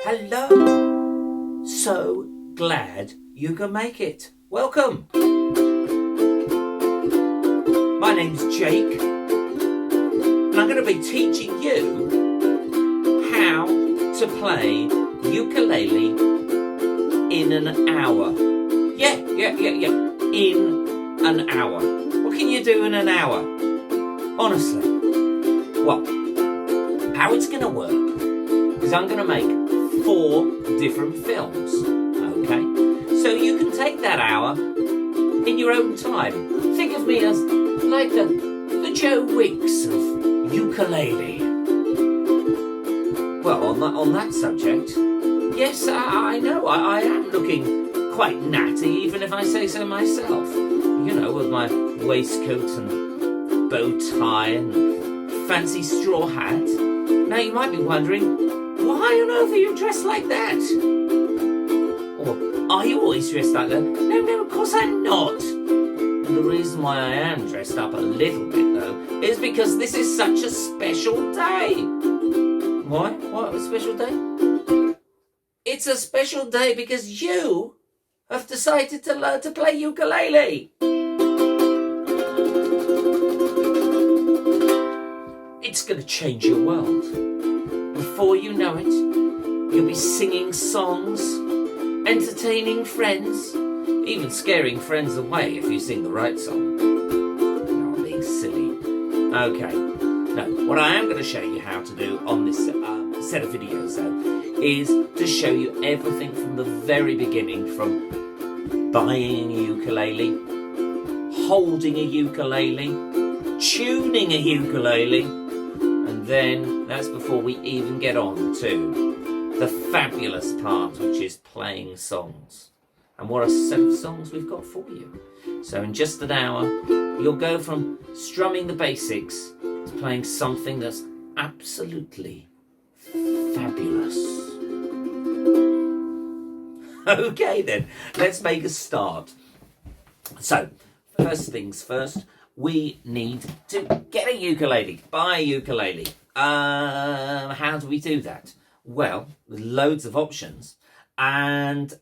Hello! So glad you can make it. Welcome! My name's Jake, and I'm going to be teaching you how to play ukulele in an hour. Yeah. In an hour. What can you do in an hour? Honestly. Well, how it's going to work is I'm going to make 4 different films, okay? So you can take that hour in your own time. Think of me as like the Joe Wicks of ukulele. Well, on that subject, yes, I know, I am looking quite natty, even if I say so myself. You know, with my waistcoat and bow tie and fancy straw hat. Now you might be wondering, why on earth are you dressed like that? Or are you always dressed like that? No, of course I'm not. And the reason why I am dressed up a little bit, though, is because this is such a special day. Why? What, a special day? It's a special day because you have decided to learn to play ukulele. It's going to change your world. Before you know it, you'll be singing songs, entertaining friends, even scaring friends away if you sing the right song. No, I'm being silly. Okay. No, what I am going to show you how to do on this set of videos, though, is to show you everything from the very beginning, from buying a ukulele, holding a ukulele, tuning a ukulele, and then that's before we even get on to the fabulous part, which is playing songs. And what a set of songs we've got for you. So in just an hour, you'll go from strumming the basics to playing something that's absolutely fabulous. Okay then, let's make a start. So, first things first, we need to get a ukulele, buy a ukulele. How do we do that? Well, with loads of options, and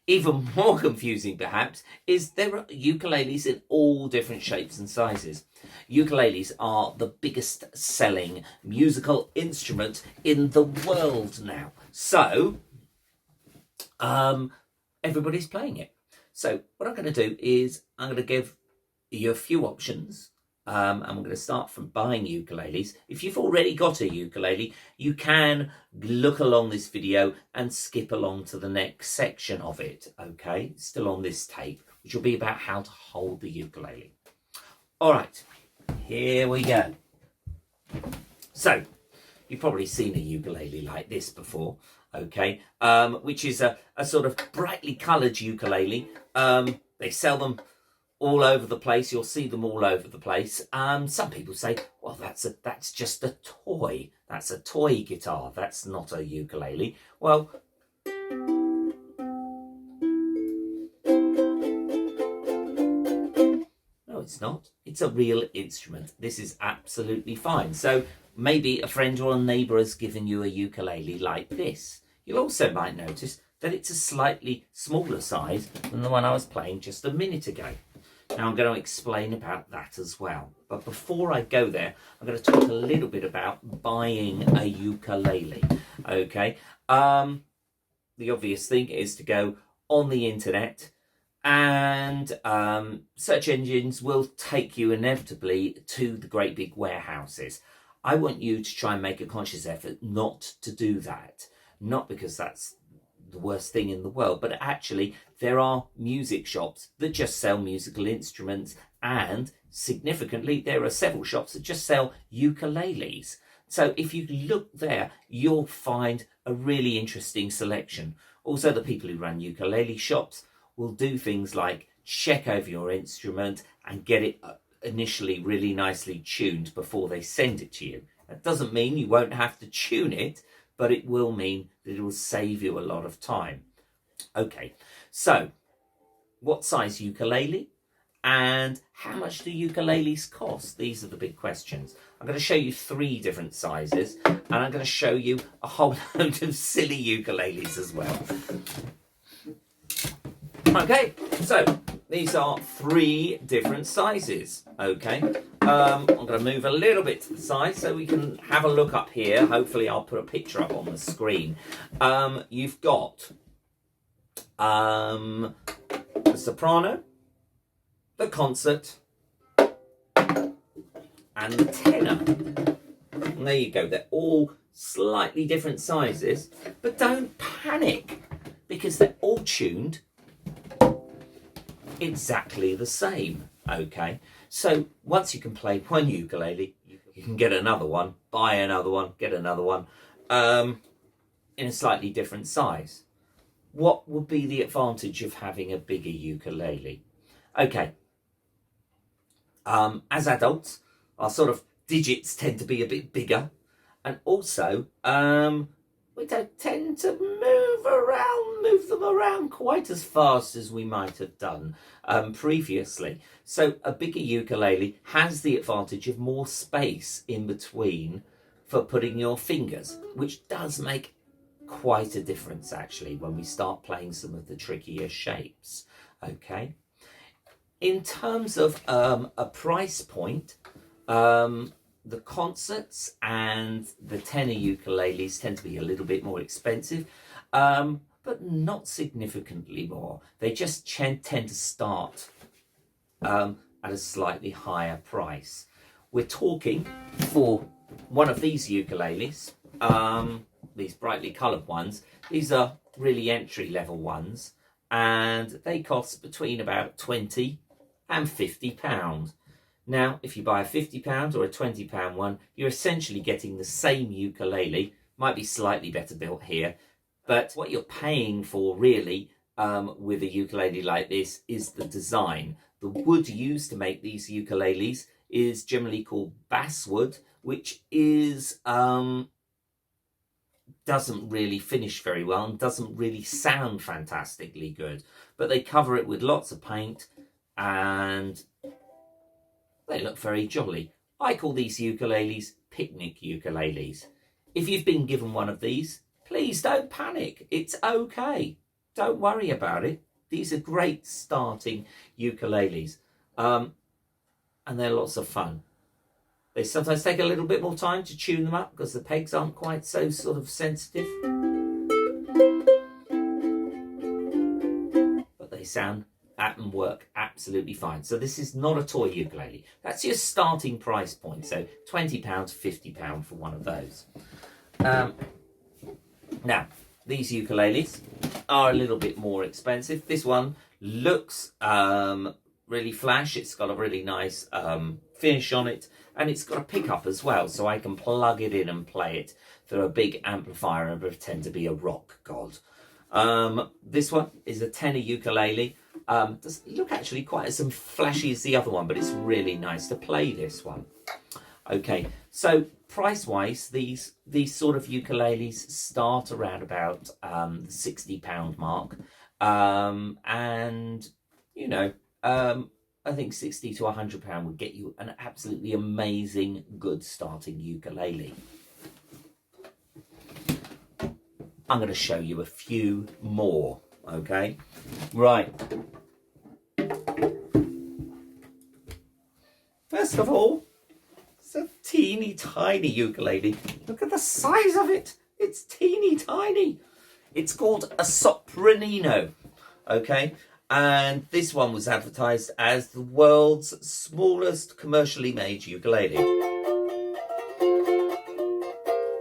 even more confusing perhaps is there are ukuleles in all different shapes and sizes. Ukuleles are the biggest selling musical instrument in the world now. So, everybody's playing it. So what I'm going to do is I'm going to give you a few options. And we're going to start from buying ukuleles. If you've already got a ukulele, you can look along this video and skip along to the next section of it, okay? Still on this tape, which will be about how to hold the ukulele. All right, here we go. So, you've probably seen a ukulele like this before, okay? Which is a sort of brightly coloured ukulele. They sell them all over the place. You'll see them all over the place. Some people say, well, that's just a toy. That's a toy guitar. That's not a ukulele. Well, no, it's not. It's a real instrument. This is absolutely fine. So maybe a friend or a neighbour has given you a ukulele like this. You also might notice that it's a slightly smaller size than the one I was playing just a minute ago. Now I'm going to explain about that as well. But before I go there, I'm going to talk a little bit about buying a ukulele. Okay. The obvious thing is to go on the internet, and search engines will take you inevitably to the great big warehouses. I want you to try and make a conscious effort not to do that. Not because that's the worst thing in the world, but actually there are music shops that just sell musical instruments, and significantly there are several shops that just sell ukuleles. So if you look there, you'll find a really interesting selection. Also, the people who run ukulele shops will do things like check over your instrument and get it initially really nicely tuned before they send it to you. That doesn't mean you won't have to tune it, but it will mean that it will save you a lot of time. Okay, so what size ukulele And how much do ukuleles cost? These are the big questions. I'm going to show you 3 different sizes, and I'm going to show you a whole load of silly ukuleles as well. Okay, so these are 3 different sizes. Okay, I'm going to move a little bit to the side so we can have a look up here. Hopefully I'll put a picture up on the screen. You've got the soprano, the concert, and the tenor. And there you go. They're all slightly different sizes, but don't panic because they're all tuned exactly the same. Okay, so once you can play one ukulele, you can get another one, buy another one, get another one in a slightly different size. What would be the advantage of having a bigger ukulele? Okay, as adults, our sort of digits tend to be a bit bigger, and also we don't tend to move them around quite as fast as we might have done previously. So a bigger ukulele has the advantage of more space in between for putting your fingers, which does make quite a difference actually when we start playing some of the trickier shapes. Okay, in terms of a price point, the concerts and the tenor ukuleles tend to be a little bit more expensive, but not significantly more. They just tend to start at a slightly higher price. We're talking for one of these ukuleles, these brightly coloured ones. These are really entry-level ones, and they cost between about £20 and £50. Now, if you buy a £50 or a £20 one, you're essentially getting the same ukulele. Might be slightly better built here, but what you're paying for really with a ukulele like this is the design. The wood used to make these ukuleles is generally called basswood, which is doesn't really finish very well and doesn't really sound fantastically good. But they cover it with lots of paint and they look very jolly. I call these ukuleles picnic ukuleles. If you've been given one of these, please don't panic. It's okay. Don't worry about it. These are great starting ukuleles. And they're lots of fun. They sometimes take a little bit more time to tune them up because the pegs aren't quite so sort of sensitive. But they sound and work absolutely fine. So this is not a toy ukulele. That's your starting price point. So £20, £50 for one of those. Now, these ukuleles are a little bit more expensive. This one looks really flash. It's got a really nice finish on it, and it's got a pickup as well, so I can plug it in and play it through a big amplifier and pretend to be a rock god. This one is a tenor ukulele. Doesn't look actually quite as flashy as the other one, but it's really nice to play this one. Okay, so price-wise, these sort of ukuleles start around about the £60 mark, and you know, I think £60 to £100 would get you an absolutely amazing, good starting ukulele. I'm going to show you a few more. Okay, right. First of all, it's a teeny tiny ukulele. Look at the size of it. It's teeny tiny. It's called a sopranino. Okay, and this one was advertised as the world's smallest commercially made ukulele.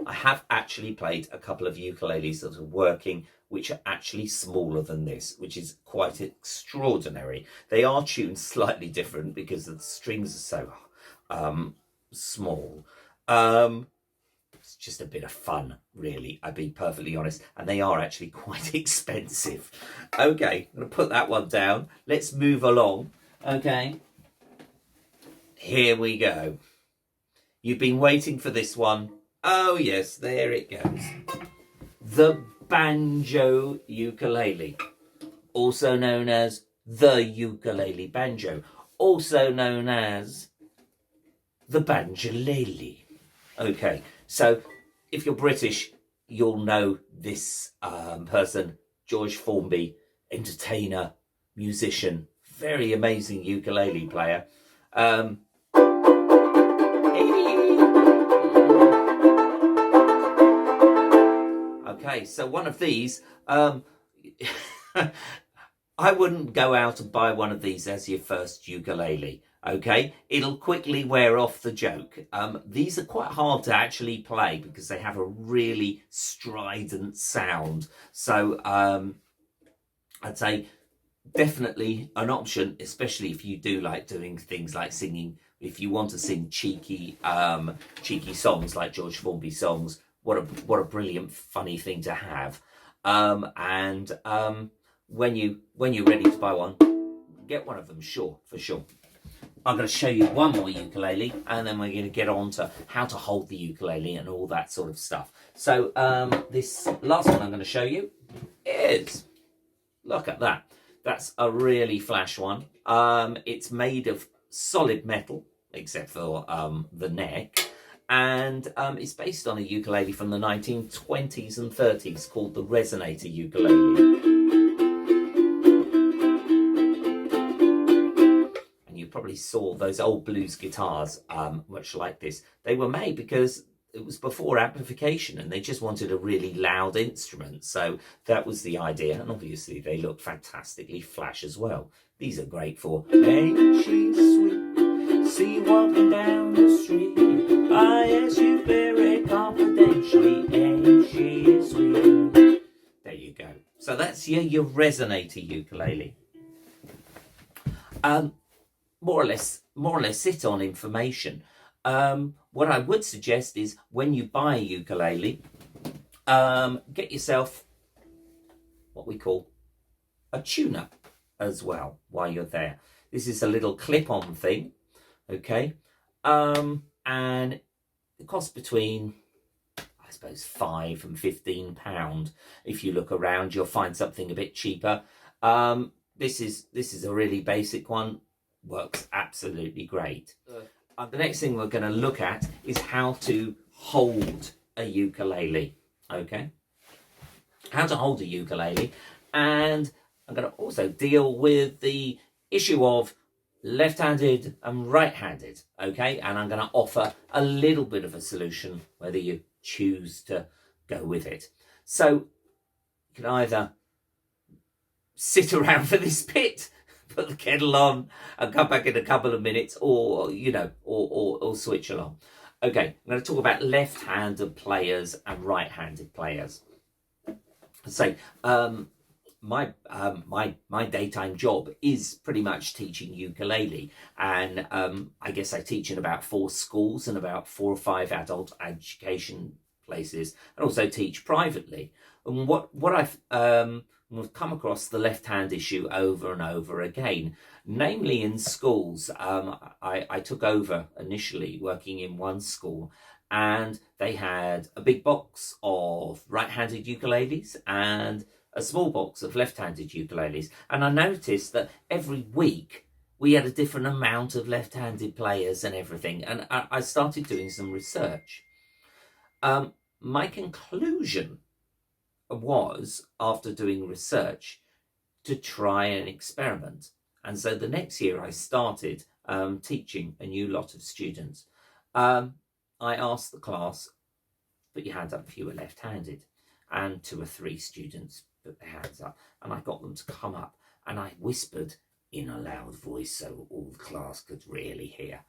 I have actually played a couple of ukuleles that are working which are actually smaller than this, which is quite extraordinary. They are tuned slightly different because the strings are so small. It's just a bit of fun, really, I'll be perfectly honest, and they are actually quite expensive. Okay, I'm going to put that one down. Let's move along. Okay, here we go. You've been waiting for this one. Oh yes, there it goes. The banjo ukulele, also known as the ukulele banjo, also known as the banjolele. Okay, so if you're British, you'll know this person, George Formby, entertainer, musician, very amazing ukulele player. Okay, so one of these, I wouldn't go out and buy one of these as your first ukulele. Okay, it'll quickly wear off the joke. These are quite hard to actually play because they have a really strident sound. So I'd say definitely an option, especially if you do like doing things like singing. If you want to sing cheeky songs like George Formby songs, what a brilliant, funny thing to have. When you're ready to buy one, get one of them, for sure. I'm going to show you one more ukulele, and then we're going to get on to how to hold the ukulele and all that sort of stuff. So this last one I'm going to show you is, look at that. That's a really flash one. It's made of solid metal, except for the neck. And it's based on a ukulele from the 1920s and 30s called the resonator ukulele. You probably saw those old blues guitars, much like this. They were made because it was before amplification and they just wanted a really loud instrument. So that was the idea. And obviously they look fantastically flash as well. These are great for, ain't she sweet, see you walking down the street. I ask you very confidentially, ain't she sweet. There you go. So that's your resonator ukulele. More or less sit on information. What I would suggest is when you buy a ukulele, get yourself what we call a tune-up as well while you're there. This is a little clip-on thing, okay? And it costs between, I suppose, £5 and £15. If you look around, you'll find something a bit cheaper. This is a really basic one. Works absolutely great. The next thing we're going to look at is how to hold a ukulele. Okay, how to hold a ukulele, and I'm going to also deal with the issue of left-handed and right-handed. Okay, and I'm going to offer a little bit of a solution whether you choose to go with it. So you can either sit around for this bit, put the kettle on and come back in a couple of minutes, or or switch along. Okay, I'm going to talk about left-handed players and right-handed players. So my daytime job is pretty much teaching ukulele, and I guess I teach in about 4 schools and about 4 or 5 adult education places, and also teach privately. And what I've come across the left hand issue over and over again, namely in schools. I took over initially working in one school, and they had a big box of right-handed ukuleles and a small box of left-handed ukuleles. And I noticed that every week we had a different amount of left-handed players and everything. And I started doing some research. My conclusion was, after doing research, to try an experiment. And so the next year I started teaching a new lot of students. I asked the class, put your hands up if you were left-handed, and 2 or 3 students put their hands up, and I got them to come up, and I whispered in a loud voice so all the class could really hear,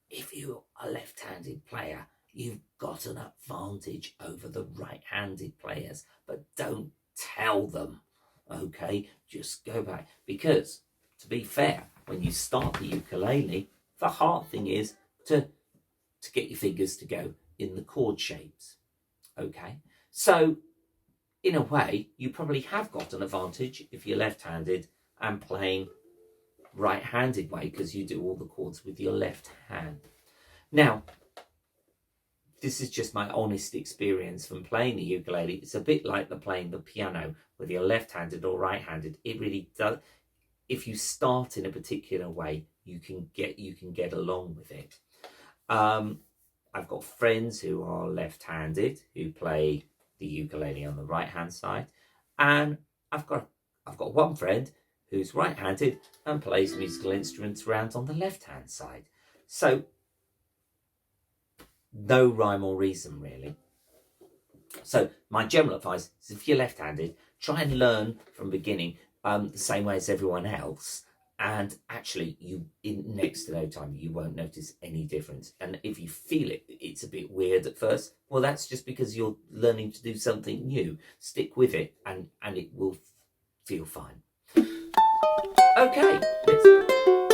if you're a left-handed player, you've got an advantage over the right-handed players, but don't tell them, okay? Just go back, because to be fair, when you start the ukulele, the hard thing is to get your fingers to go in the chord shapes, okay? So in a way, you probably have got an advantage if you're left-handed and playing right-handed way, because you do all the chords with your left hand. Now, this is just my honest experience from playing the ukulele. It's a bit like playing the piano, whether you're left-handed or right-handed. It really does. If you start in a particular way, you can get along with it. I've got friends who are left-handed who play the ukulele on the right-hand side, and I've got one friend who's right-handed and plays musical instruments around on the left-hand side. So no rhyme or reason really. So my general advice is, if you're left-handed, try and learn from beginning the same way as everyone else, and actually in next to no time you won't notice any difference. And if you feel it's a bit weird at first, well, that's just because you're learning to do something new. Stick with it and it will feel fine. Okay, let's